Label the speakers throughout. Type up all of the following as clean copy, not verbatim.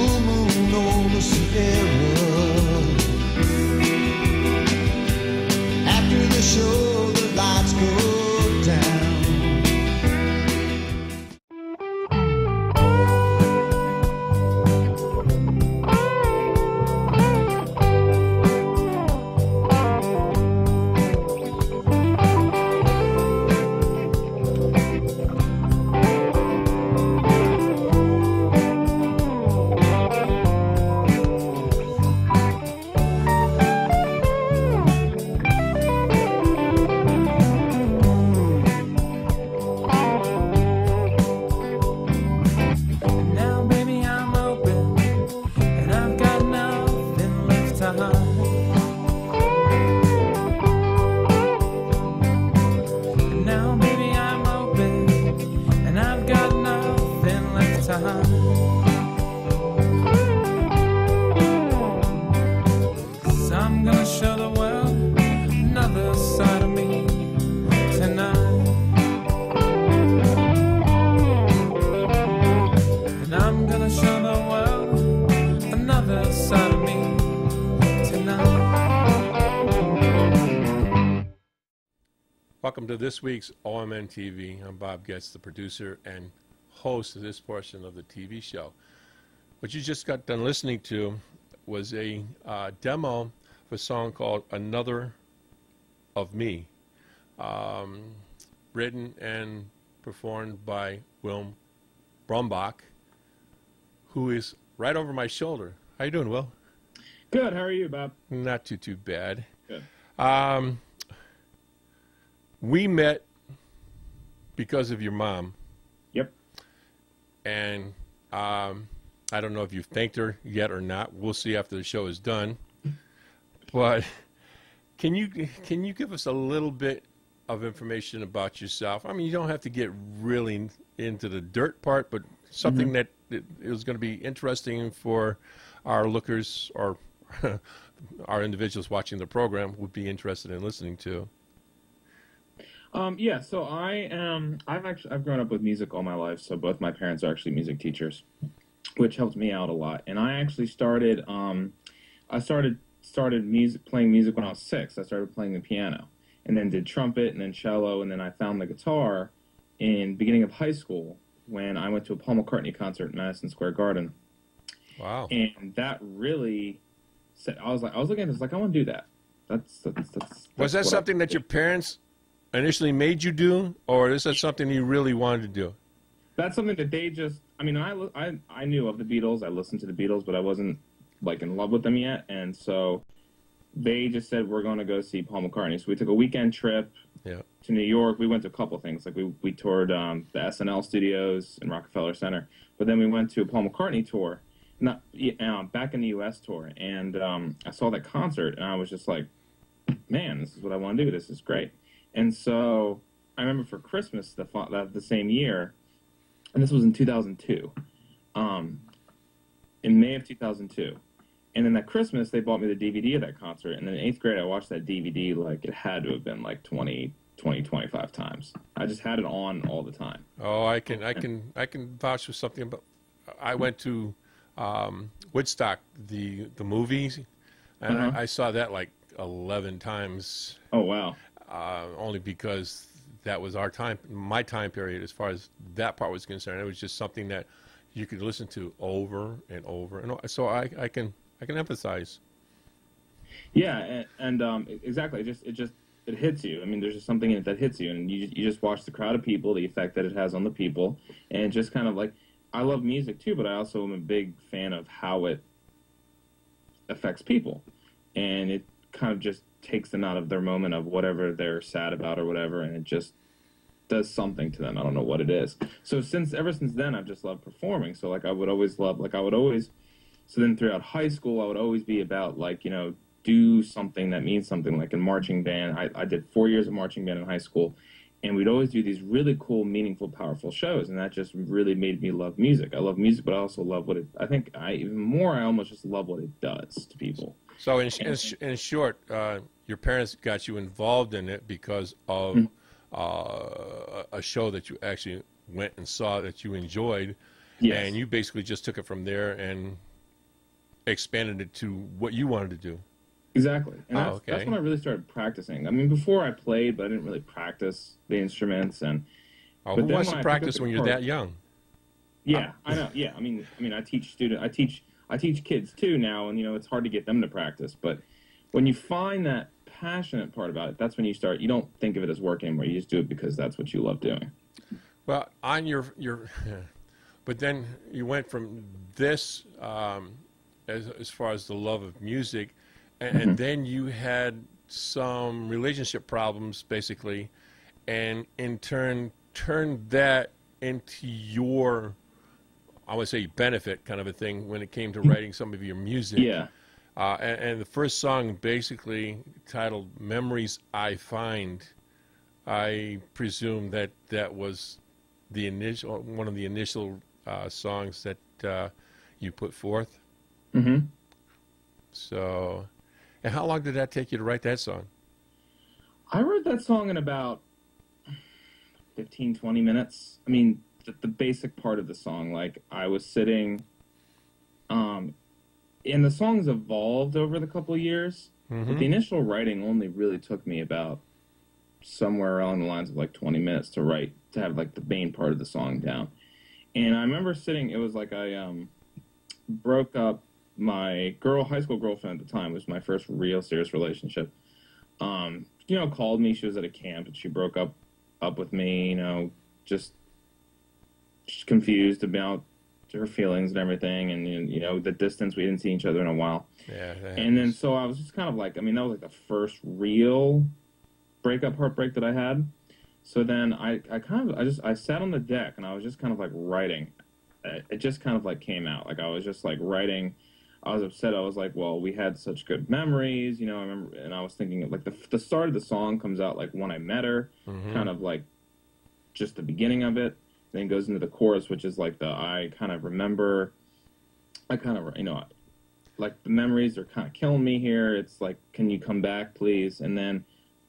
Speaker 1: full moon on the Sierra. After the show, the lights go down.
Speaker 2: Welcome to this week's OmnTV. I'm Bob Getz, the producer and host of this portion of the TV show. What you just got done listening to was a demo of a song called Another of Me, written and performed by Brumbach, who is right over my shoulder. How you doing, Will?
Speaker 3: Good. How are you, Bob?
Speaker 2: Not too bad.
Speaker 3: Good.
Speaker 2: We met because of your mom.
Speaker 3: Yep.
Speaker 2: And I don't know if you've thanked her yet or not. We'll see after the show is done. But can you give us a little bit of information about yourself? I mean, you don't have to get really into the dirt part, but something that is going to be interesting for our lookers or our individuals watching the program would be interested in listening to.
Speaker 3: Yeah, so I've grown up with music all my life. So both my parents are actually music teachers, which helped me out a lot. And I actually started playing music when I was 6. I started playing the piano, and then did trumpet, and then cello, and then I found the guitar in beginning of high school when I went to a Paul McCartney concert in Madison Square Garden.
Speaker 2: Wow!
Speaker 3: And that really said, I was looking at this like, I want to do that.
Speaker 2: Was that something that your parents initially made you do, or is that something you really wanted to do? That's
Speaker 3: something that they just, I mean, I knew of the Beatles, I listened to the Beatles, but I wasn't like in love with them yet, and so they just said, we're going to go see Paul McCartney. So we took a weekend trip to New York. We went to a couple things, like we toured the SNL studios in Rockefeller Center, but then we went to a Paul McCartney tour, back in the U.S. tour, and I saw that concert, and I was just like, man, this is what I want to do, this is great. And so I remember for Christmas the same year, and this was in 2002, in May of 2002. And then that Christmas, they bought me the DVD of that concert. And then in 8th grade, I watched that DVD like it had to have been like 25 times. I just had it on all the time.
Speaker 2: Oh, I can vouch for something. But I went to Woodstock, the movies, and I saw that like 11 times.
Speaker 3: Oh, wow.
Speaker 2: Only because that was my time period as far as that part was concerned. It was just something that you could listen to over and over and over. So I can empathize.
Speaker 3: Yeah, and exactly. It hits you. I mean, there's just something in it that hits you, and you just watch the crowd of people, the effect that it has on the people, and just kind of like, I love music too, but I also am a big fan of how it affects people, and it kind of just takes them out of their moment of whatever they're sad about or whatever, and it just does something to them. I don't know what it is. So ever since then, I've just loved performing. So so then throughout high school, I would always be about do something that means something, like in marching band. I did 4 years of marching band in high school, and we'd always do these really cool, meaningful, powerful shows, and that just really made me love music. I love music, but I also love I almost just love what it does to people.
Speaker 2: So in short, your parents got you involved in it because of a show that you actually went and saw that you enjoyed, and you basically just took it from there and expanded it to what you wanted to do.
Speaker 3: Exactly. And that's when I really started practicing. I mean, before I played, but I didn't really practice the instruments. And
Speaker 2: who wants to practice when you're that young?
Speaker 3: Yeah, I know. Yeah, I mean, I teach kids too now, and it's hard to get them to practice. But when you find that passionate part about it, that's when you start. You don't think of it as work anymore. You just do it because that's what you love doing.
Speaker 2: Well, on your, but then you went from this as far as the love of music. And then you had some relationship problems, basically, and in turn turned that into your, I would say, benefit kind of a thing when it came to writing some of your music.
Speaker 3: Yeah.
Speaker 2: And the first song, basically titled "Memories I Find," I presume that was the one of the initial songs that you put forth.
Speaker 3: Mm-hmm.
Speaker 2: So. And how long did that take you to write that song?
Speaker 3: I wrote that song in about 15, 20 minutes. I mean, the basic part of the song, like I was sitting, and the song's evolved over the couple of years, but the initial writing only really took me about somewhere along the lines of like 20 minutes to write, to have like the main part of the song down. And I remember sitting, it was like I broke up. My high school girlfriend at the time, was my first real serious relationship. Called me. She was at a camp and she broke up with me. Just confused about her feelings and everything, and the distance. We didn't see each other in a while.
Speaker 2: Yeah.
Speaker 3: And then so I was just kind of like, that was like the first real heartbreak that I had. So then I sat on the deck and I was just kind of like writing. It just kind of like came out. Like I was just like writing. I was upset. I was like, well, we had such good memories, I remember, and I was thinking of like the start of the song comes out like when I met her, kind of like just the beginning of it. Then it goes into the chorus, which is like like the memories are kind of killing me here. It's like, can you come back, please? And then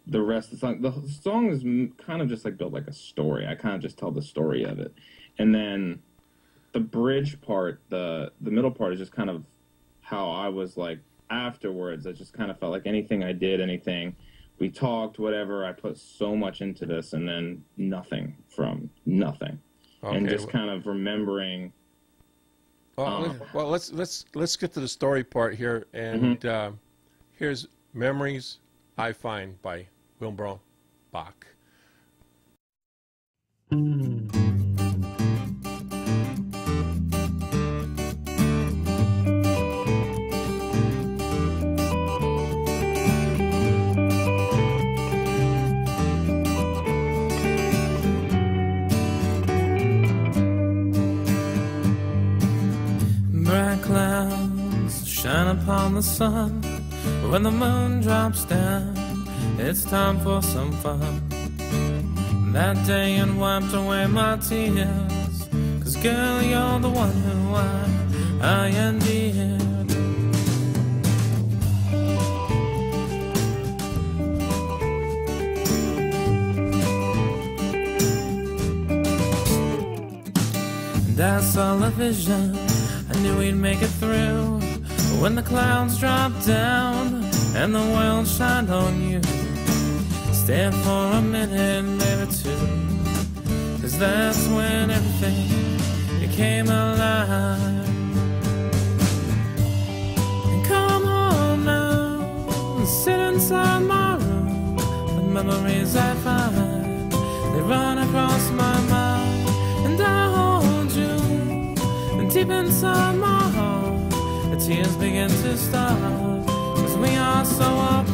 Speaker 3: the rest of the song is kind of just like built like a story. I kind of just tell the story of it. And then the bridge part, the middle part is just kind of how I was like afterwards. I just kind of felt like anything I did, anything we talked, whatever, I put so much into this, and then nothing from nothing. Okay, and just kind of remembering.
Speaker 2: Well, let's get to the story part here, and here's "Memories I Find" by Brumbach.
Speaker 4: Shine upon the sun. When the moon drops down, it's time for some fun. That day and wiped away my tears, 'cause girl, you're the one who I endeared. And I saw a vision, I knew we'd make it through. When the clouds dropped down and the world shined on you, stay for a minute, maybe two, 'cause that's when everything became alive. And come home now and sit inside my room. The memories I find, they run across my mind. And I hold you, and deep inside my heart, the tears begin to start, 'cause we are so apart.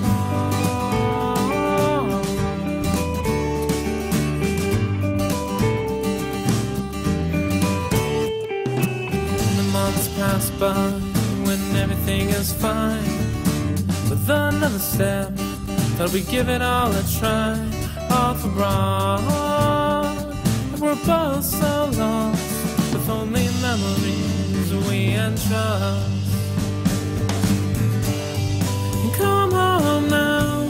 Speaker 4: The months pass by when everything is fine. With another step, thought we'd give it all a try. All for broad, we're both so lost, with only memories we entrust. Come home now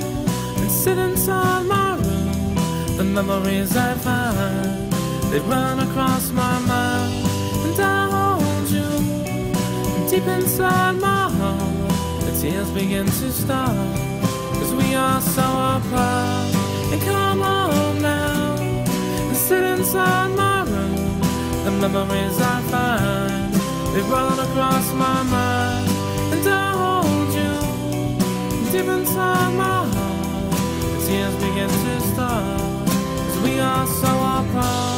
Speaker 4: and sit inside my room. The memories I find, they run across my mind. And I hold you deep inside my heart, the tears begin to start, 'cause we are so apart. And come on now, and sit inside my room. The memories I find, they run across my mind. And I hold you deep inside my heart, the tears begin to start, 'cause we are so apart.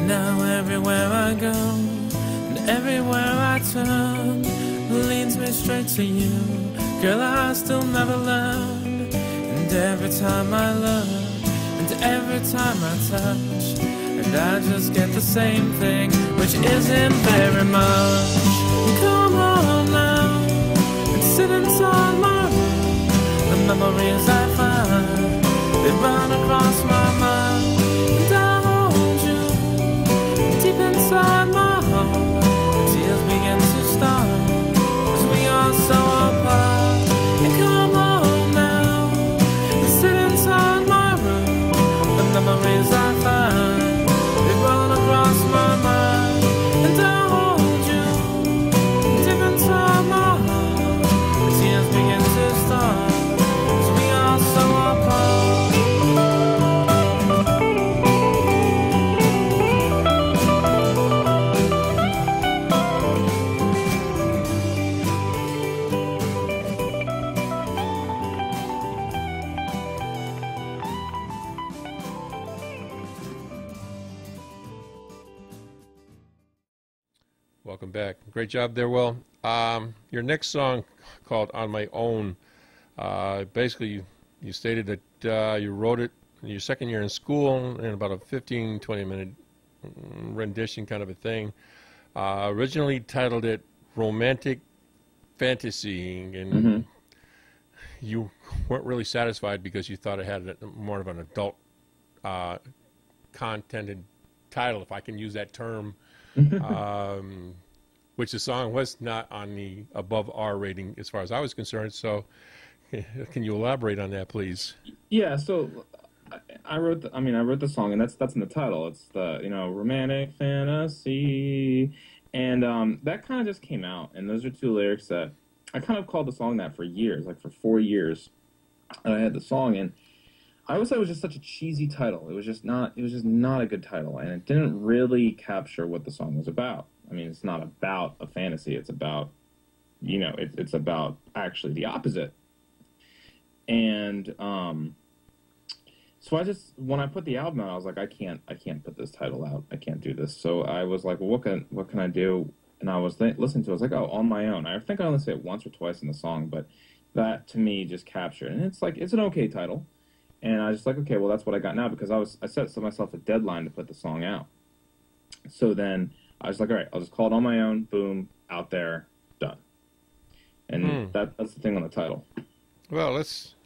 Speaker 4: Now everywhere I go, and everywhere I turn, leads me straight to you. Girl, I still never learn. And every time I learn, and every time I touch, and I just get the same thing, which isn't very much. Come on now, and sit inside my room. The memories I find, they run across my mind. Deep inside my heart, the tears begin to start, 'cause we are so apart. And come on now, and sit inside my room. The memories I find, they run across my mind. And I hold you deep inside my heart, the tears begin to start, 'cause we are so apart.
Speaker 2: Welcome back. Great job there, Will. Your next song, called On My Own, basically you stated that you wrote it in your second year in school in about a 15-20 minute rendition kind of a thing. Originally titled it Romantic Fantasy, and you weren't really satisfied because you thought it had more of an adult contented title, if I can use that term. Which the song was not on the above R rating as far as I was concerned. So can you elaborate on that, please?
Speaker 3: Yeah, so I wrote the song, and that's in the title. It's the, romantic fantasy. And that kind of just came out, and those are two lyrics that I kind of called the song that for years, like for 4 years. I had the song, and I always thought it was just such a cheesy title. It was just not a good title, and it didn't really capture what the song was about. I mean, it's not about a fantasy. It's about, it's about actually the opposite. And so when I put the album out, I was like, I can't put this title out. I can't do this. So I was like, well, what can I do? And I was listening to it. I was like, oh, On My Own. I think I only say it once or twice in the song, but that to me just captured. And it's like, it's an okay title. And I was just like, okay, well, that's what I got now, because I set myself a deadline to put the song out. So then I was like, all right, I'll just call it On My Own, boom, out there, done. And that's the thing on the title.
Speaker 2: Well, let's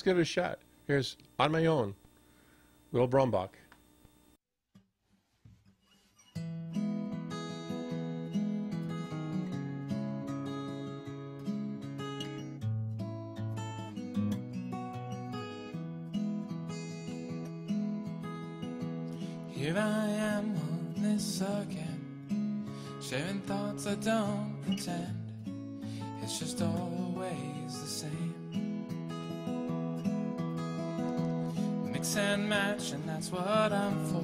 Speaker 2: give it a shot. Here's On My Own, Will Brumbach.
Speaker 4: Here I am on this again, sharing thoughts I don't pretend. It's just always the same. Mix and match, and that's what I'm for.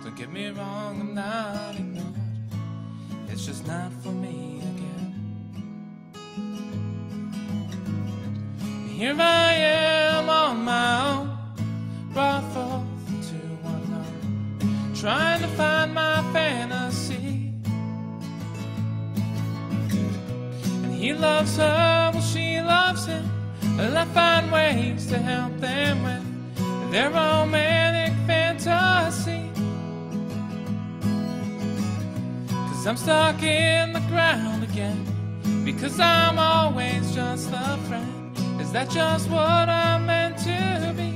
Speaker 4: Don't get me wrong, I'm not ignored. It's just not for me again. Here I am on my own, brought forth trying to find my fantasy. And he loves her, well, she loves him. Well, I find ways to help them with their romantic fantasy. 'Cause I'm stuck in the ground again, because I'm always just a friend. Is that just what I'm meant to be?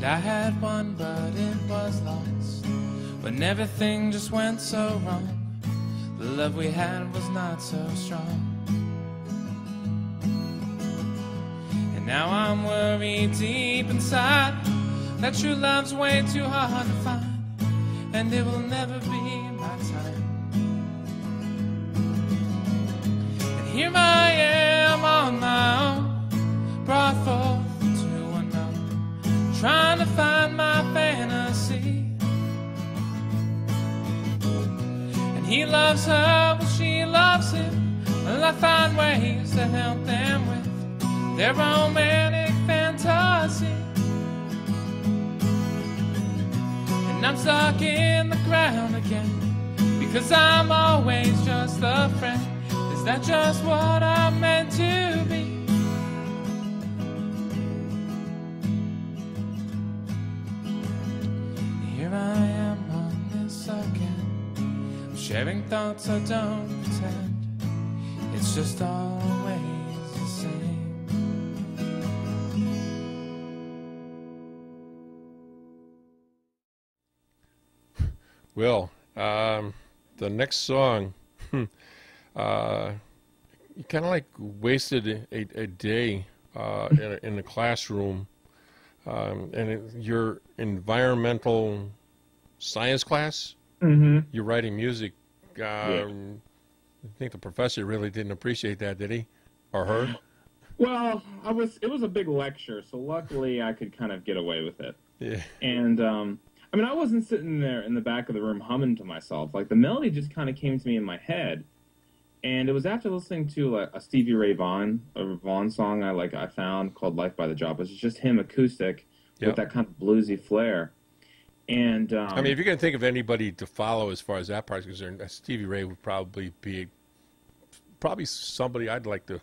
Speaker 4: I had one, but it was lost. When everything just went so wrong, the love we had was not so strong. And now I'm worried deep inside that true love's way too hard to find, and it will never be my time. And here I am on my own, brought forth to unknown, trying to find my fantasy. And he loves her, well she loves him, well I find ways to help them with their romantic fantasy. And I'm stuck in the ground again, because I'm always just a friend. Is that just what I'm meant to be? Here I am on this again, I'm sharing thoughts I don't pretend, it's just always the same.
Speaker 2: Well, the next song, you kind of like wasted a day in the classroom, and your environmental science class.
Speaker 3: Mm-hmm.
Speaker 2: You're writing music.
Speaker 3: Yeah.
Speaker 2: I think the professor really didn't appreciate that, did he, or her?
Speaker 3: Well, it was a big lecture, so luckily I could kind of get away with it.
Speaker 2: Yeah.
Speaker 3: And I mean, I wasn't sitting there in the back of the room humming to myself. Like, the melody just kind of came to me in my head. And it was after listening to like a Stevie Ray Vaughan song I found called "Life by the Drop." It was just him acoustic with that kind of bluesy flair. And
Speaker 2: I mean, if you're going to think of anybody to follow as far as that part is concerned, Stevie Ray would probably be somebody I'd like to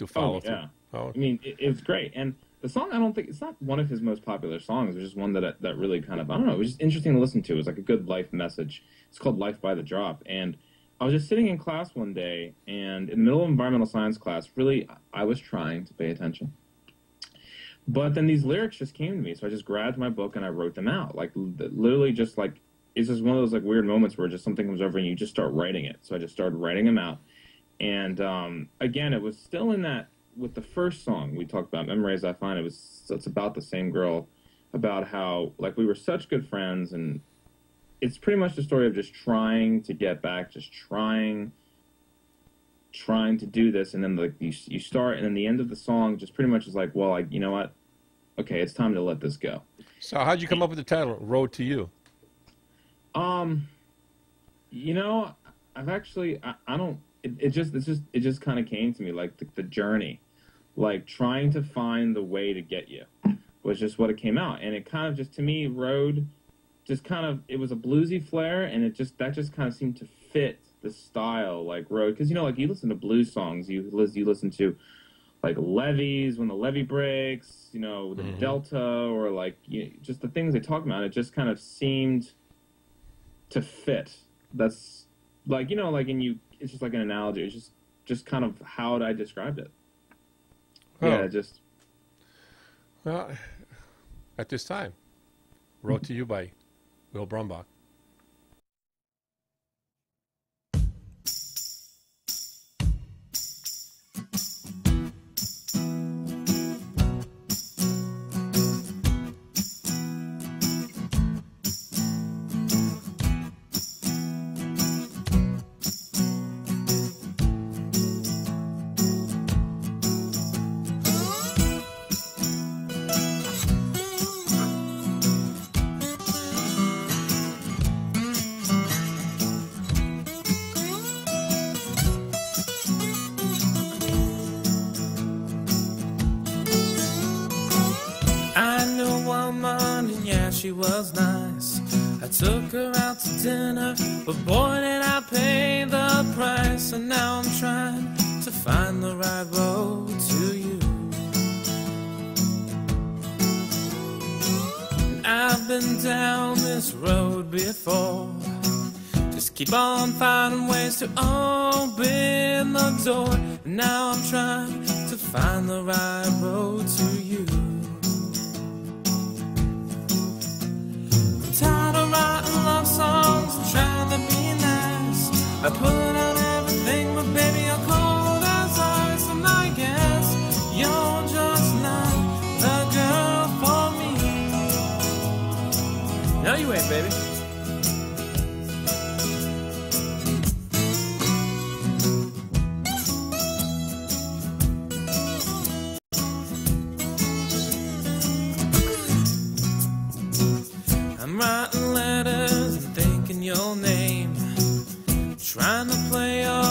Speaker 2: follow.
Speaker 3: Oh, yeah.
Speaker 2: Oh.
Speaker 3: I mean, it was great. And the song, I don't think it's not one of his most popular songs. It was just one that really kind of, I don't know, it was just interesting to listen to. It was like a good life message. It's called "Life by the Drop." And I was just sitting in class one day, and in the middle of environmental science class, really, I was trying to pay attention. But then these lyrics just came to me, so I just grabbed my book and I wrote them out. Like, literally just like, it's just one of those like weird moments where just something comes over and you just start writing it. So I just started writing them out. And again, it was still in that, with the first song we talked about, "Memories I Find," it's about the same girl, about how, like, we were such good friends, and it's pretty much the story of just trying to get back, just trying to do this, and then like you start, and then the end of the song just pretty much is like, well, like, you know what? Okay, it's time to let this go.
Speaker 2: So how'd you come up with the title, "Road to You"?
Speaker 3: You know, I've actually, I don't, it just kind of came to me, like the journey, like trying to find the way to get you was just what it came out. And it kind of just, to me, road just kind of, it was a bluesy flair, and that just kind of seemed to fit the style, like road. Because, you know, like you listen to blues songs, you listen to like levees, when the levee breaks, you know, the delta, or like, you know, just the things they talk about. It just kind of seemed to fit. That's like, you know, like, it's just like an analogy. It's just kind of how I described it.
Speaker 2: Oh.
Speaker 3: Yeah, just.
Speaker 2: Well, at this time, "Road to You" by Will Brumbach.
Speaker 4: She was nice. I took her out to dinner, but boy did I pay the price. And now I'm trying to find the right road to you. And I've been down this road before. Just keep on finding ways to open the door. And now I'm trying to find the right road to you. I put out everything, but baby, you're cold as ice, and I guess you're just not the girl for me. No, you ain't, baby. I'm writing letters and thinking your name, trying to play a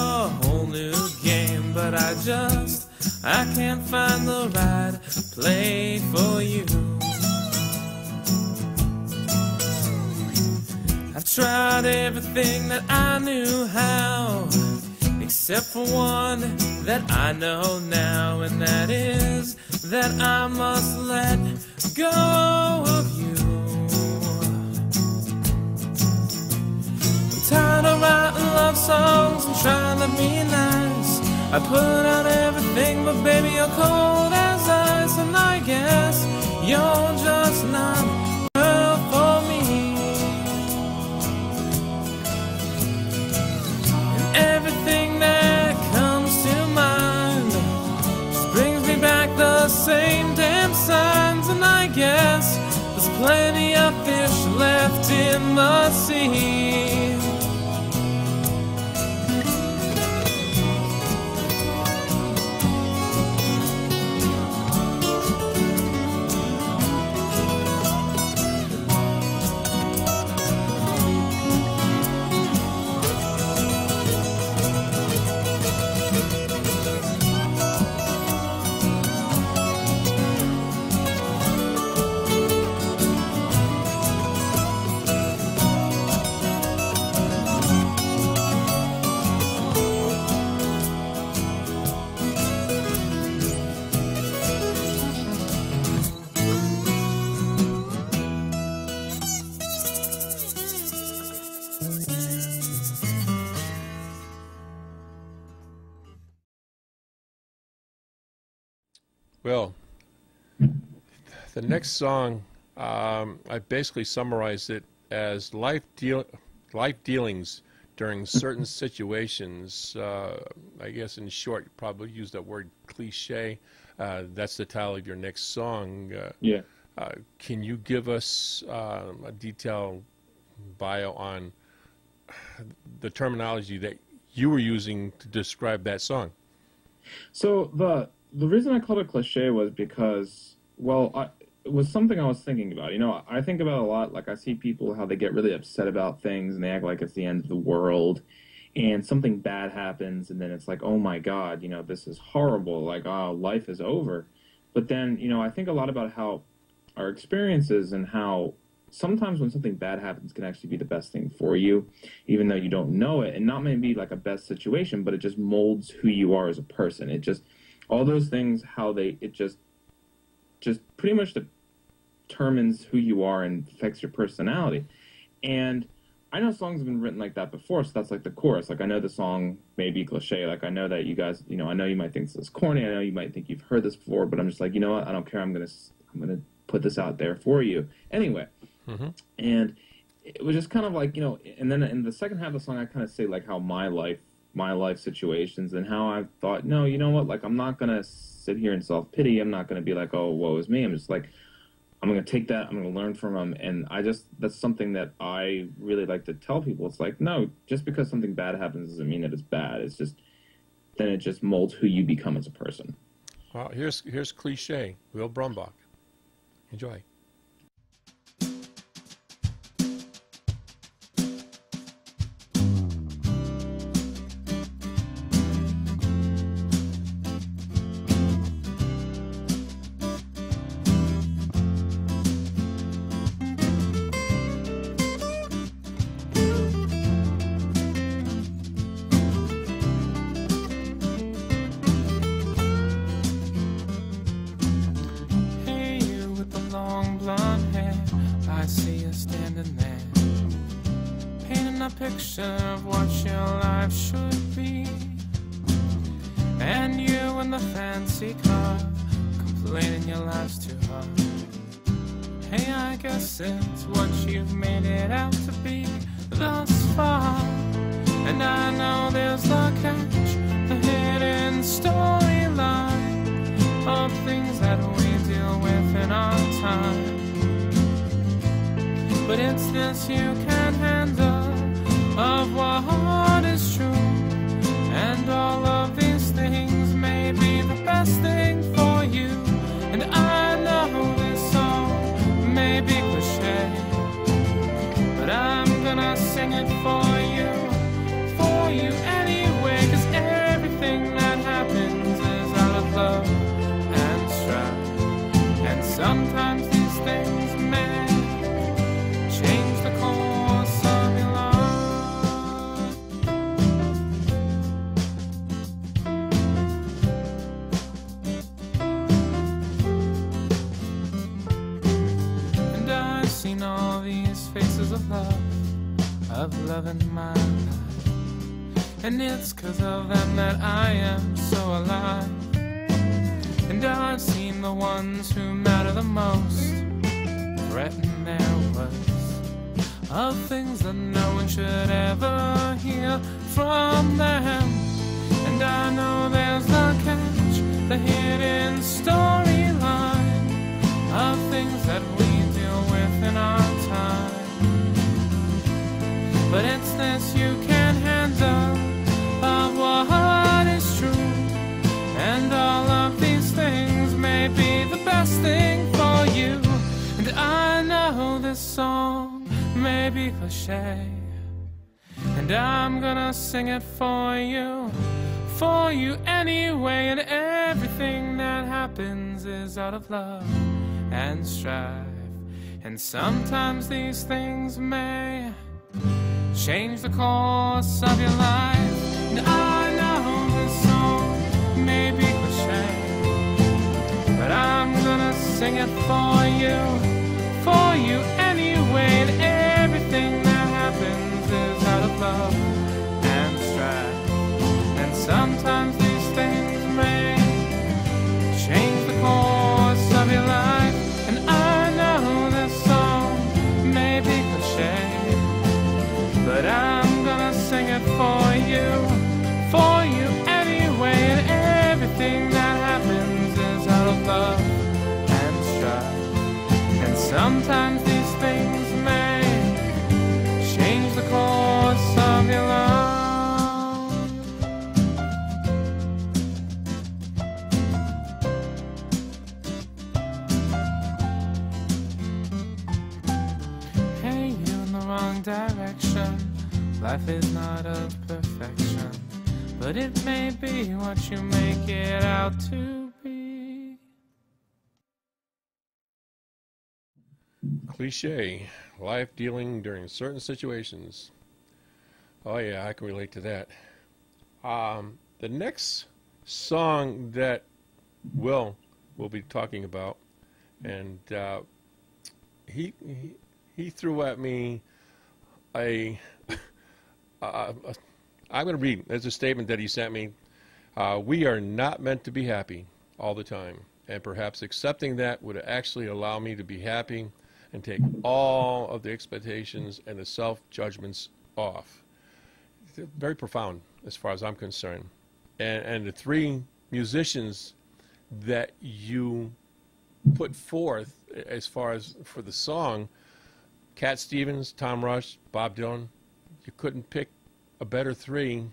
Speaker 4: whole new game, but I can't find the right play for you. I've tried everything that I knew how, except for one that I know now, and that is that I must let go of you. I'm tired of writing love songs and trying to be nice. I put out everything, but baby, you're cold as ice, and I guess you're just not the girl for me. And everything that comes to mind just brings me back the same damn signs, and I guess there's plenty of fish left in the sea.
Speaker 2: Well, the next song, I basically summarized it as life dealings during certain situations. I guess in short, you probably use that word cliche. That's the title of your next song.
Speaker 3: Yeah.
Speaker 2: Can you give us a detailed bio on the terminology that you were using to describe that song?
Speaker 3: So the reason I called it cliche was because, well, it was something I was thinking about. You know, I think about a lot. Like, I see people, how they get really upset about things and they act like it's the end of the world, and something bad happens, and then it's like, oh my God, you know, this is horrible. Like, oh, life is over. But then, you know, I think a lot about how our experiences and how sometimes when something bad happens can actually be the best thing for you, even though you don't know it, and not maybe like a best situation, but it just molds who you are as a person. It just, all those things, how it just pretty much determines who you are and affects your personality. And I know songs have been written like that before, so that's like the chorus. Like, I know the song may be cliche. Like, I know that you guys, you know, I know you might think this is corny. I know you might think you've heard this before, but I'm just like, you know what? I don't care. I'm gonna put this out there for you anyway. Mm-hmm. And it was just kind of like, you know, and then in the second half of the song, I kind of say like how my life situations, and how I thought, no, you know what? Like, I'm not gonna sit here in self-pity. I'm not gonna be like, oh, woe is me. I'm just like, I'm going to take that, I'm going to learn from them, and that's something that I really like to tell people. It's like, no, just because something bad happens doesn't mean that it's bad. It's just, then it just molds who you become as a person.
Speaker 2: Well, here's cliche, Will Brumbach. Enjoy.
Speaker 4: Picture of what your life should be, and you in the fancy car complaining your life's too hard. Hey, I guess it's what you've made it out to be thus far, And I know there's the catch, the hidden storyline of things that we deal with in our time. But it's this you can't handle, of what is true. And all of these things may be the best thing for you. And I know this song may be cliche, but I'm gonna sing it for you anyway. 'Cause everything that happens is out of love and strife. And sometimes these things may change the course of your life. And I've seen all these faces of love in my life. And it's 'cause of them that I am so alive. And I've seen the ones who matter the most threaten their words of things that no one should ever hear from them. And I know there's the catch, the hidden storyline of things that we deal with in our time. But it's this you can't handle, of what is true. And all of these things may be the best thing for you. And I know this song may be cliche, and I'm gonna sing it for you anyway. And everything that happens is out of love and strife. And sometimes these things may change the course of your life. And I know this song may be cliche, but I'm gonna sing it for you anyway. And everything that happens is out of love and strife. And sometimes these things may change the course of your life. And I know this song may be cliche, but I'm gonna sing it for you anyway. And everything that happens is out of love and strife. And sometimes these things may change the course of your life. Hey, you're in the wrong direction. Life is not of perfection, but it may be what you make it out to be.
Speaker 2: Cliche, life dealing during certain situations. Oh yeah, I can relate to that. The next song that we'll be talking about, and he threw at me I'm going to read. There's a statement that he sent me. We are not meant to be happy all the time, and perhaps accepting that would actually allow me to be happy and take all of the expectations and the self-judgments off. Very profound as far as I'm concerned. And the three musicians that you put forth as far as for the song, Cat Stevens, Tom Rush, Bob Dylan, you couldn't pick a better three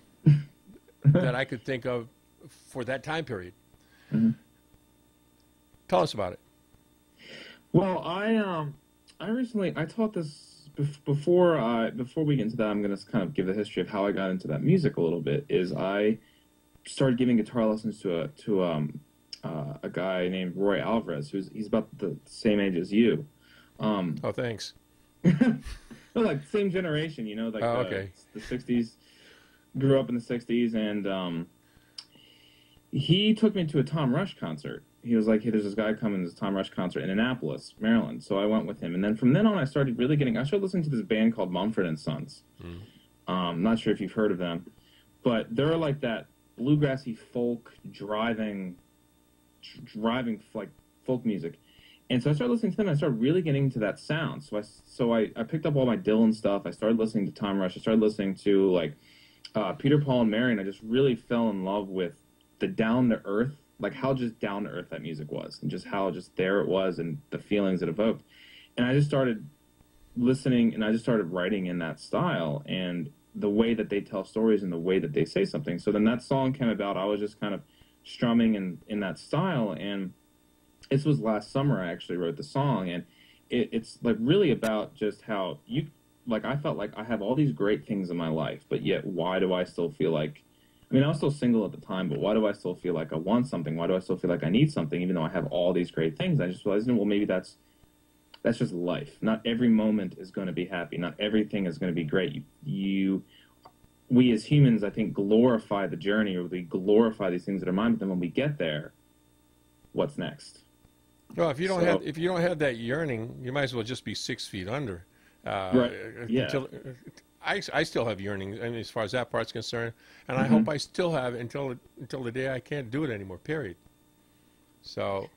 Speaker 2: that I could think of for that time period. Mm-hmm. Tell us about it.
Speaker 3: Well, I recently taught this before we get into that. I'm going to kind of give the history of how I got into that music a little bit. Is I started giving guitar lessons to a guy named Roy Alvarez, he's about the same age as you.
Speaker 2: Oh, thanks.
Speaker 3: No, like same generation, you know, like
Speaker 2: okay.
Speaker 3: The 60s, grew up in the 60s, and he took me to a Tom Rush concert. He was like, hey, there's this guy coming to this Tom Rush concert in Annapolis, Maryland. So I went with him. And then from then on, I started listening to this band called Mumford & Sons. I'm not sure if you've heard of them, but they're like that bluegrassy folk driving like folk music. And so I started listening to them, and I started really getting into that sound. So I picked up all my Dylan stuff. I started listening to Tom Rush. I started listening to, like, Peter, Paul, and Mary, and I just really fell in love with the down to earth, like how just down to earth that music was, and just how just there it was, and the feelings it evoked. And I just started listening, and I just started writing in that style, and the way that they tell stories and the way that they say something. So then that song came about. I was just kind of strumming in that style, and this was last summer I actually wrote the song, and it's like really about just how you, like, I felt like I have all these great things in my life, but yet why do I still feel like, I mean, I was still single at the time, but why do I still feel like I want something? Why do I still feel like I need something, even though I have all these great things? I just realized, well, maybe that's just life. Not every moment is going to be happy. Not everything is going to be great. We as humans, I think, glorify the journey, or we glorify these things that are mine. But then when we get there, what's next?
Speaker 2: Well, if you don't have that yearning, you might as well just be 6 feet under.
Speaker 3: Right. Yeah.
Speaker 2: I still have yearning, I mean, as far as that part's concerned, and I
Speaker 3: Mm-hmm.
Speaker 2: hope I still have until the day I can't do it anymore. Period. So,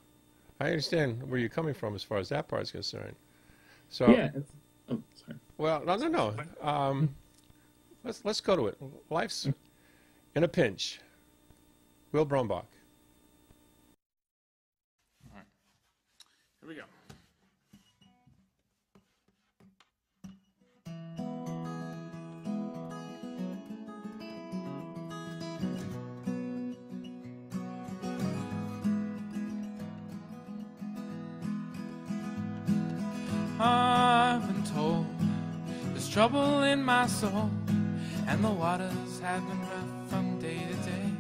Speaker 2: I understand where you're coming from as far as that part's concerned. So,
Speaker 3: Yeah. Oh, sorry.
Speaker 2: well, no. Let's go to it. Life's in a pinch. Will Brumbach.
Speaker 5: Here we go. I've been told there's trouble in my soul, and the waters have been rough from day to day.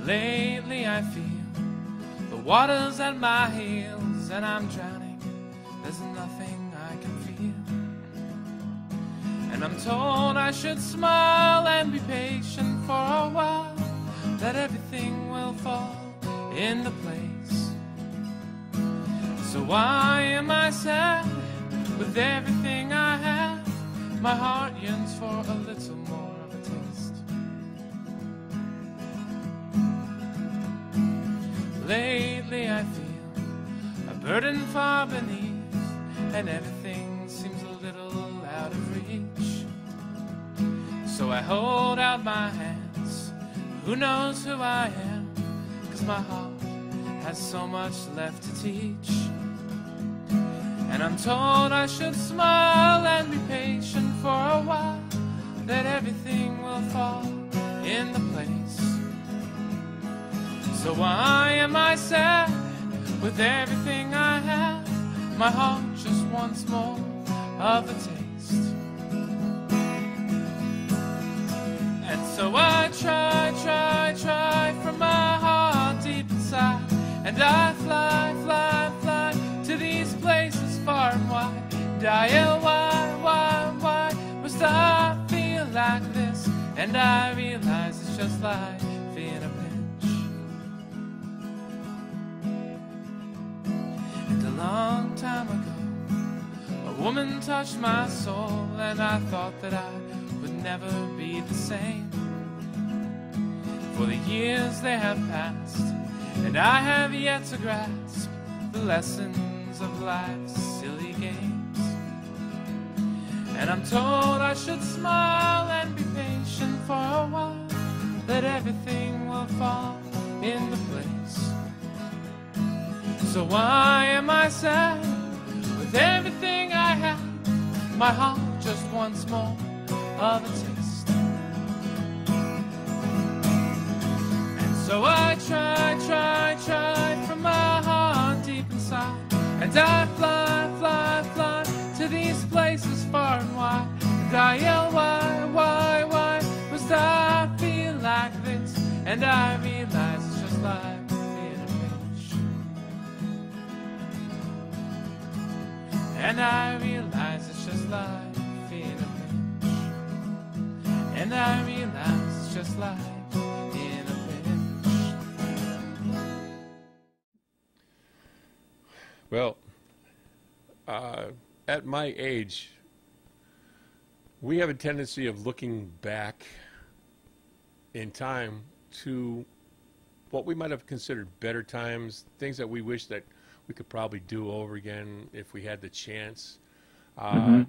Speaker 5: Lately I feel the water's at my heels, and I'm drowning. There's nothing I can feel. And I'm told I should smile and be patient for a while, that everything will fall into place. So why am I sad with everything I have? My heart yearns for a little more of a taste. Lately I feel a burden far beneath, and everything seems a little out of reach. So I hold out my hands, who knows who I am, 'cause my heart has so much left to teach. And I'm told I should smile and be patient for a while, that everything will fall into place. So why am I sad with everything I have? My heart just wants more of a taste. And so I try from my heart deep inside, and I fly to these places far and wide. And I yell, why must I feel like this? And I realize it's just life in a pinch. And a long time ago, a woman touched my soul, and I thought that I would never be the same. For the years they have passed, and I have yet to grasp the lessons of life's silly games. And I'm told I should smile and be patient for a while, that everything will fall into place. So why am I sad with everything I have? My heart just wants more of a taste. And so I try from my heart deep inside, and I fly to these places far and wide. And I yell, why must I feel like this? And I realize it's just life in a pinch. And I realize it's just life in a pinch. And I realize it's just life in a pinch.
Speaker 2: Well, at my age, we have a tendency of looking back in time to what we might have considered better times, things that we wish that we could probably do over again if we had the chance.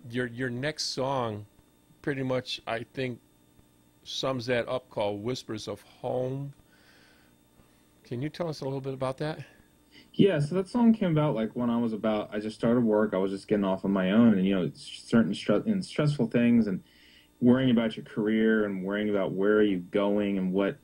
Speaker 2: Your next song pretty much, I think, sums that up, called Whispers of Home. Can you tell us a little bit about that?
Speaker 3: Yeah, so that song came about like when I just started work. I was just getting off on my own, and certain stressful things, and worrying about your career, and worrying about where are you going, and what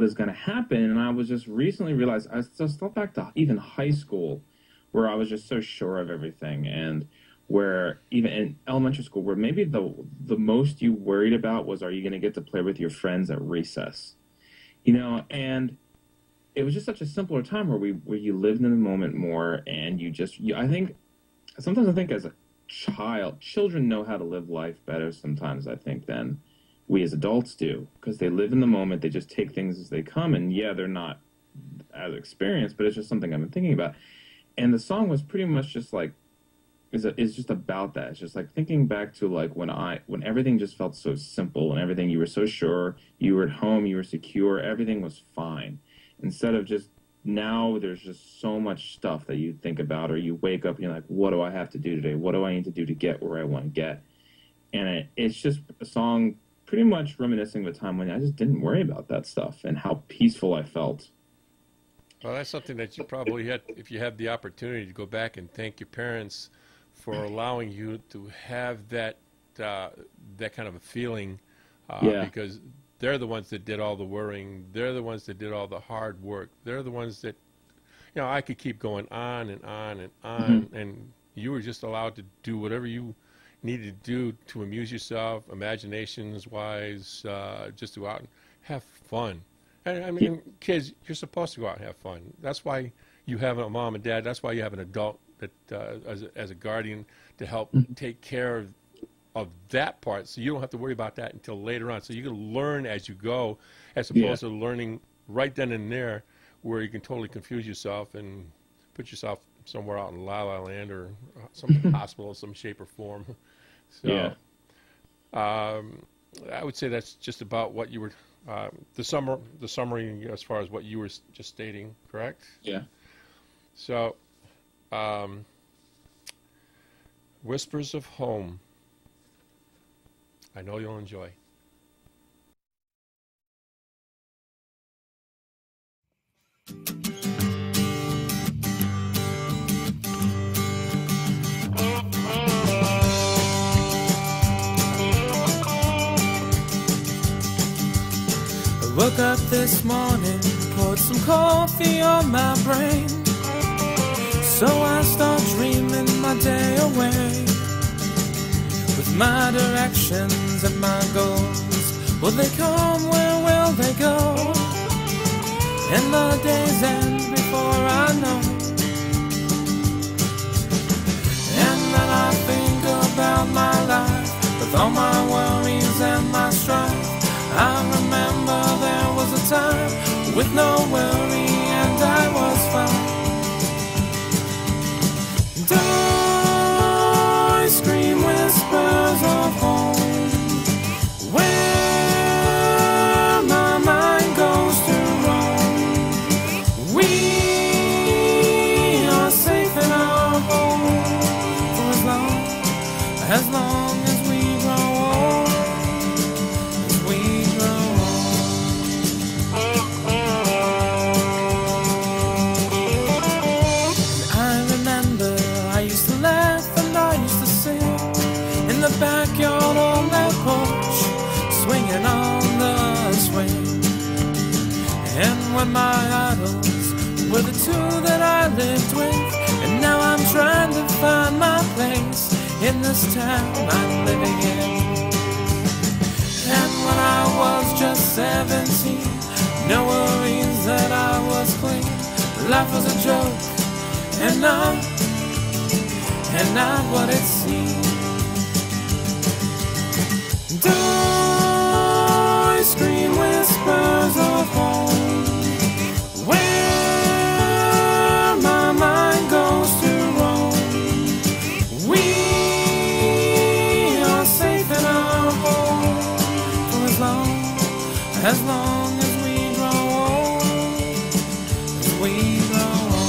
Speaker 3: is going to happen. And I was just recently realized, I just thought back to even high school, where I was just so sure of everything, and where even in elementary school, where maybe the most you worried about was, are you going to get to play with your friends at recess, and it was just such a simpler time where you lived in the moment more, and I think as a child, children know how to live life better sometimes, I think, than we as adults do, because they live in the moment. They just take things as they come, and yeah, they're not as experienced, but it's just something I've been thinking about. And the song was pretty much just like, is just about that. It's just like thinking back to like when everything just felt so simple, and everything, you were so sure, you were at home, you were secure, everything was fine. Instead of just now, there's just so much stuff that you think about, or you wake up and you're like, what do I have to do today? What do I need to do to get where I want to get? And it's just a song pretty much reminiscing of a time when I just didn't worry about that stuff, and how peaceful I felt.
Speaker 2: Well, that's something that you probably had, if you have the opportunity to go back and thank your parents for allowing you to have that kind of a feeling, because they're the ones that did all the worrying. They're the ones that did all the hard work. They're the ones that, I could keep going on and on and on, and you were just allowed to do whatever you needed to do to amuse yourself, imaginations-wise, just to go out and have fun. And I mean, kids, you're supposed to go out and have fun. That's why you have a mom and dad. That's why you have an adult that, as a guardian, to help take care of that part, so you don't have to worry about that until later on. So you can learn as you go, as opposed to learning right then and there, where you can totally confuse yourself and put yourself somewhere out in La La Land or some hospital of some shape or form. So I would say that's just about what you were, the summary as far as what you were just stating, correct? Yeah. So, Whispers of Home. I know you'll enjoy.
Speaker 4: I woke up this morning, poured some coffee on my brain, so I start dreaming my day away, with my directions and my goals. Will they come? Where will they go? And the days end before I know. And then I think about my life, with all my worries and my strife. I remember there was a time with no worry and I was fine. And I scream whispers of home, where my mind goes to roam. We are safe in our home for as long as we grow old. The backyard on that porch, swinging on the swing. And when my idols were the two that I lived with, and now I'm trying to find my place in this town I'm living in. And when I was just 17, no worries that I was clean. Life was a joke, and not what it seemed. I scream whispers of home, where my mind goes to roam. We are safe in our home for as long as we grow old, as we grow old.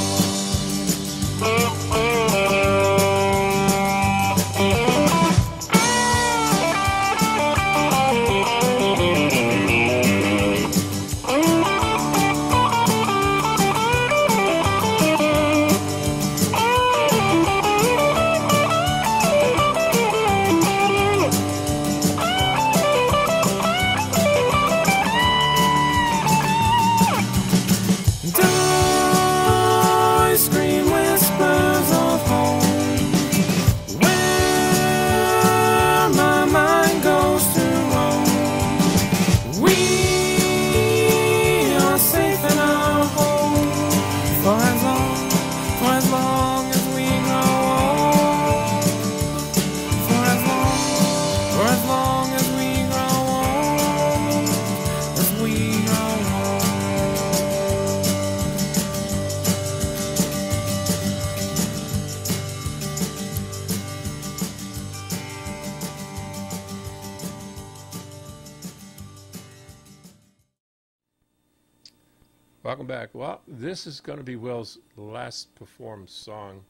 Speaker 2: Welcome back. Well, this is going to be Will's last performed song,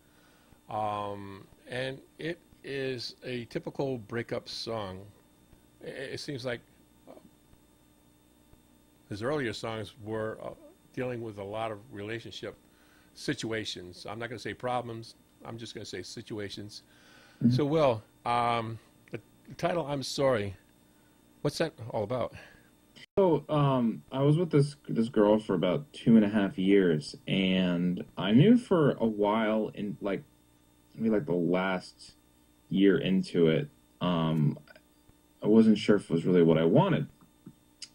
Speaker 2: and it is a typical breakup song. It seems like his earlier songs were dealing with a lot of relationship situations. I'm not going to say problems. I'm just going to say situations. Mm-hmm. So, Will, the title, I'm Sorry, what's that all about?
Speaker 3: So, I was with this girl for about 2.5 years, and I knew for a while, in maybe the last year into it, I wasn't sure if it was really what I wanted,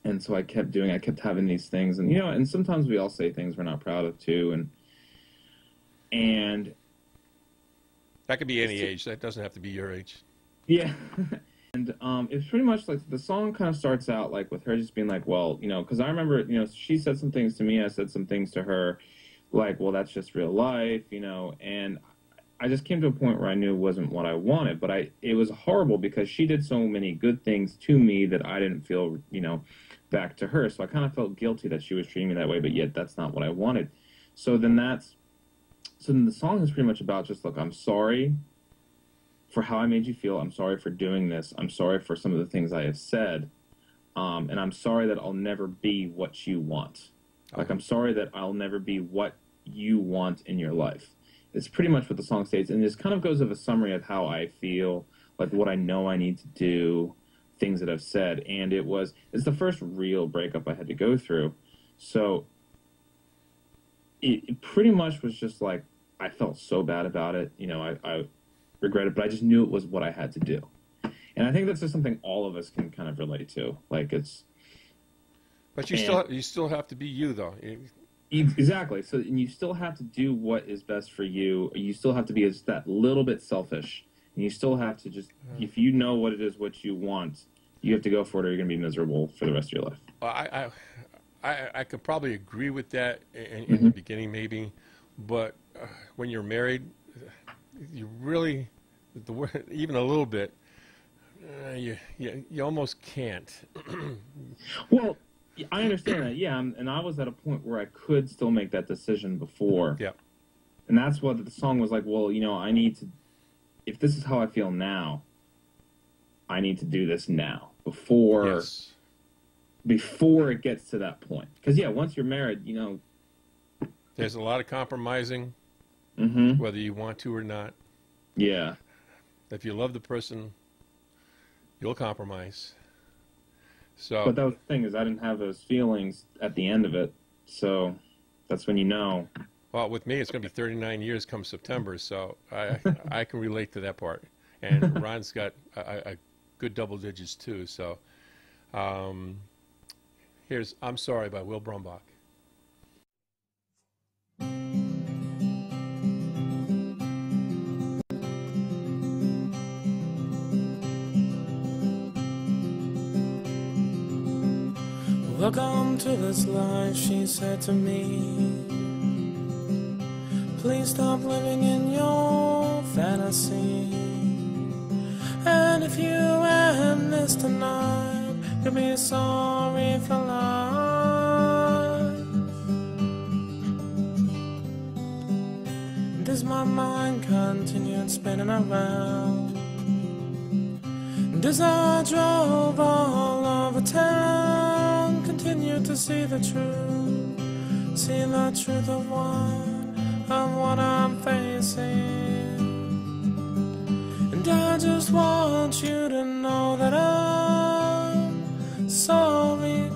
Speaker 3: and so I kept having these things, and and sometimes we all say things we're not proud of too, and
Speaker 2: that could be any age. That doesn't have to be your age.
Speaker 3: Yeah. And it's pretty much like the song kind of starts out like with her just being like, well, because I remember, she said some things to me, I said some things to her, like, well, that's just real life, and I just came to a point where I knew it wasn't what I wanted, but it was horrible because she did so many good things to me that I didn't feel, back to her. So I kind of felt guilty that she was treating me that way, but yet that's not what I wanted. So then the song is pretty much about just, look, I'm sorry for how I made you feel. I'm sorry for doing this. I'm sorry for some of the things I have said. And I'm sorry that I'll never be what you want. Like, I'm sorry that I'll never be what you want in your life. It's pretty much what the song states. And this kind of goes of a summary of how I feel, like what I know I need to do, things that I've said. And it's the first real breakup I had to go through. So it pretty much was just like, I felt so bad about it. I regret it, but I just knew it was what I had to do. And I think that's just something all of us can kind of relate to. Like, it's...
Speaker 2: But you still have to be you, though.
Speaker 3: Exactly. So, and you still have to do what is best for you. You still have to be just that little bit selfish. And you still have to just, if you know what it is, what you want, you have to go for it or you're going to be miserable for the rest of your life.
Speaker 2: Well, I could probably agree with that in the beginning, maybe. But when you're married, you really, even a little bit, you almost can't.
Speaker 3: Well, I understand that, yeah, and I was at a point where I could still make that decision before.
Speaker 2: Yeah.
Speaker 3: And that's what the song was like, well, I need to, if this is how I feel now, I need to do this now, before it gets to that point. Because, yeah, once you're married,
Speaker 2: there's a lot of compromising. Whether you want to or not.
Speaker 3: Yeah.
Speaker 2: If you love the person, you'll compromise. So,
Speaker 3: but that was the thing, is I didn't have those feelings at the end of it. So that's when you know.
Speaker 2: Well, with me, it's going to be 39 years come September, so I can relate to that part. And Ron's got a good double digits too. So here's I'm Sorry by Will Brumbach.
Speaker 4: Welcome to this life, she said to me. Please stop living in your fantasy. And if you end this tonight, you'll be sorry for life. And as my mind continued spinning around, and as I drove all over town, continued to see the truth of what I'm facing. And I just want you to know that I'm sorry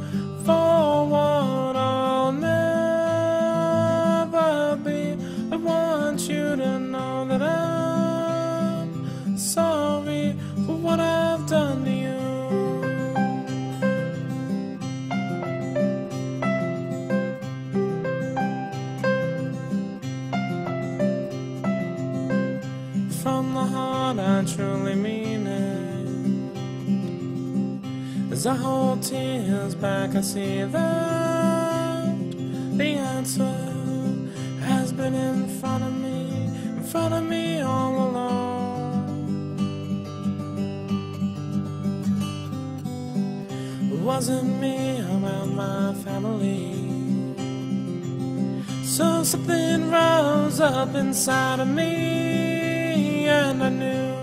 Speaker 4: for what I'll never be. I want you to know that I'm sorry for what I've done to you. From the heart, I truly mean it. As I hold tears back, I see that the answer has been in front of me all along. It wasn't me around my family. So something rose up inside of me, and I knew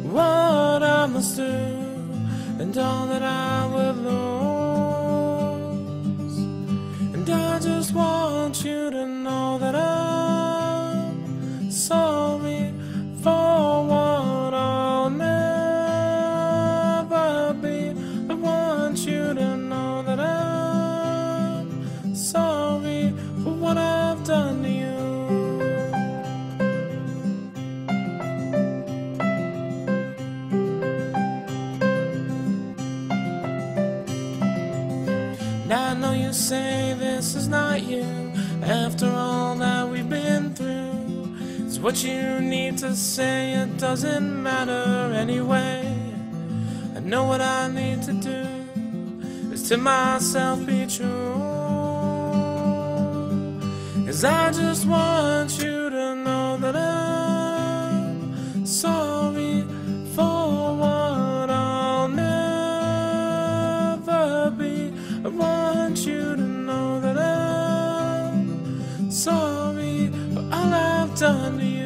Speaker 4: what I must do, and all that I would lose. And I just want you to know that I'm sorry for what I'll never be. I want you to know that I'm sorry for what I've done to you. Now I know you say this is not you, after all that we've been through. It's what you need to say, it doesn't matter anyway. I know what I need to do is to myself be true. 'Cause I just want you to know that I'm sorry for what I'll never be. I want you to know that I'm sorry for all I've done to you.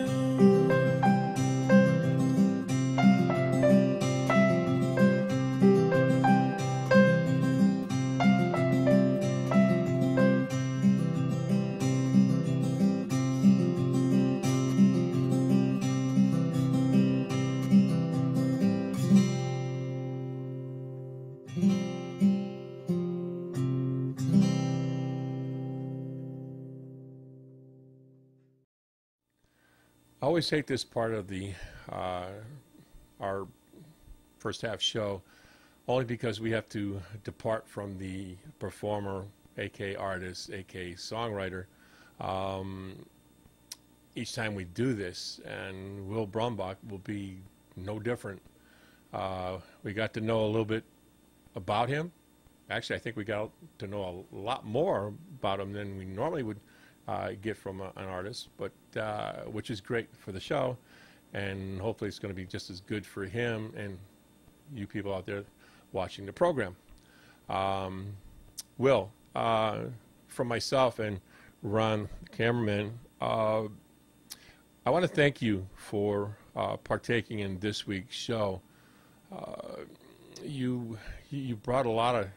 Speaker 2: I always take this part of the our first half show only because we have to depart from the performer, aka artist, aka songwriter, each time we do this, and Will Brumbach will be no different. We got to know a little bit about him. Actually, I think we got to know a lot more about him than we normally would get from an artist, but which is great for the show, and hopefully it's going to be just as good for him and you people out there watching the program. Will, from myself and Ron, the cameraman, I want to thank you for partaking in this week's show. You brought a lot of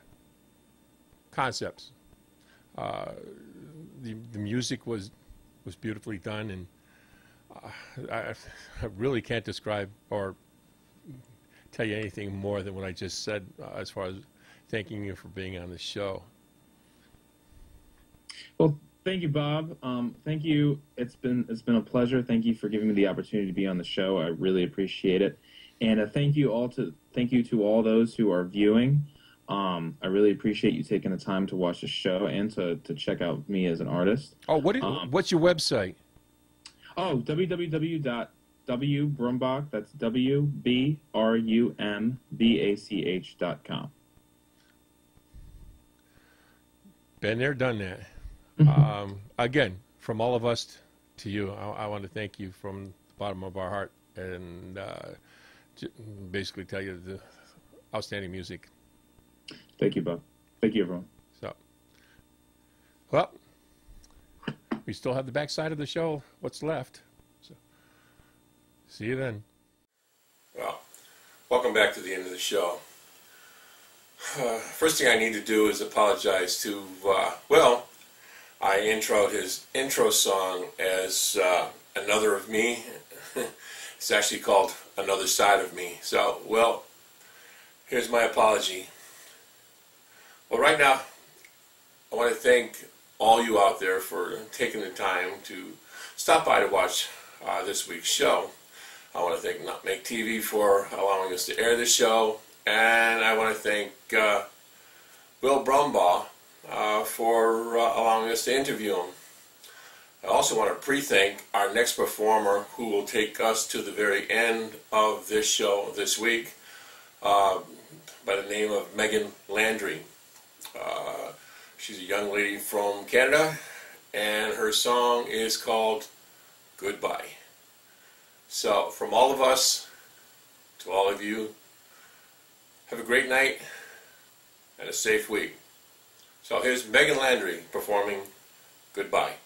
Speaker 2: concepts. The music was beautifully done, and I really can't describe or tell you anything more than what I just said as far as thanking you for being on the show.
Speaker 3: Well, thank you, Bob. Thank you. It's been a pleasure. Thank you for giving me the opportunity to be on the show. I really appreciate it, and thank you to all those who are viewing. I really appreciate you taking the time to watch the show and to check out me as an artist.
Speaker 2: Oh, what's your website?
Speaker 3: Oh, www.wbrumbach, that's WBRUMBACH.com.
Speaker 2: Been there, done that. Again, from all of us to you, I want to thank you from the bottom of our heart, and basically tell you the outstanding music.
Speaker 3: Thank you, Bob. Thank you, everyone.
Speaker 2: So, well, we still have the backside of the show, what's left. So, see you then. Well, welcome back to the end of the show. First thing I need to do is apologize to, Will. I introed his intro song as Another of Me. It's actually called Another Side of Me. So, Will, here's my apology. Well, right now, I want to thank all you out there for taking the time to stop by to watch this week's show. I want to thank Not Make TV for allowing us to air this show, and I want to thank Will Brumbach for allowing us to interview him. I also want to pre-thank our next performer who will take us to the very end of this show this week, by the name of Megan Landry. She's a young lady from Canada, and her song is called Goodbye. So, from all of us to all of you, have a great night and a safe week. So here's Megan Landry performing Goodbye.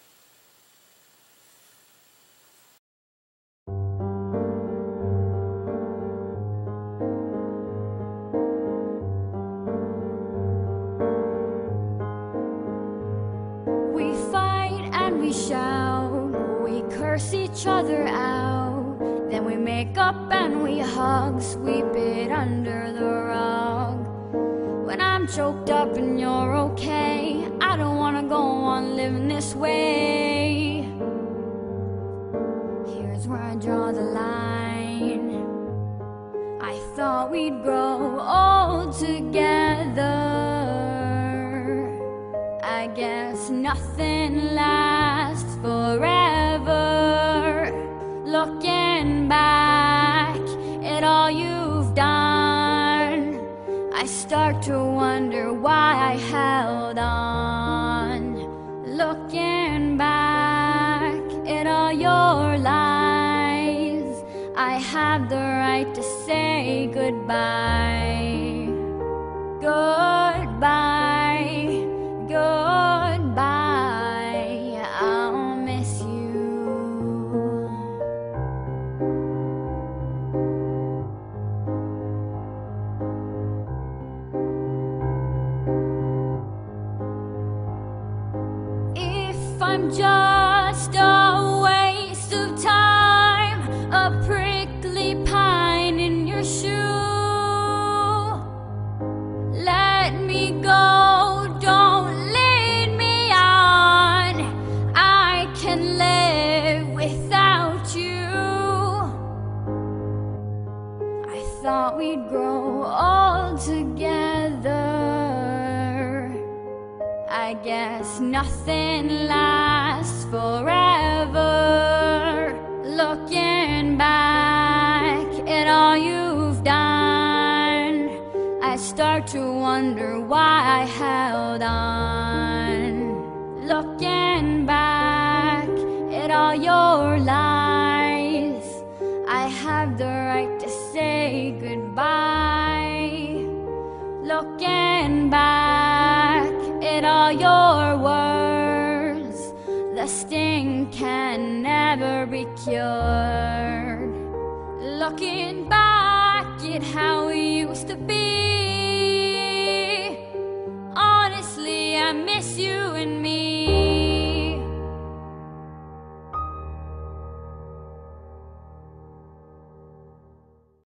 Speaker 6: shout, we curse each other out. Then we make up and we hug, sweep it under the rug. When I'm choked up and you're okay, I don't wanna go on living this way. Here's where I draw the line. I thought we'd grow old together. I guess nothing lasts forever. Looking back at all you've done, I start to wonder why I held on. Looking back at all your lies, I have the right to say goodbye. Goodbye, goodbye, I'll miss you. If I'm just a waste of time, a prickly pine in your shoe, let me go, don't lead me on. I can live without you. I thought we'd grow old together. I guess nothing lasts forever. Looking back at all you've done, I start to wonder why I held on. Looking back at all your lies, I have the right to say goodbye. Looking back at all your words, the sting can never be cured. Looking back at how we used to be,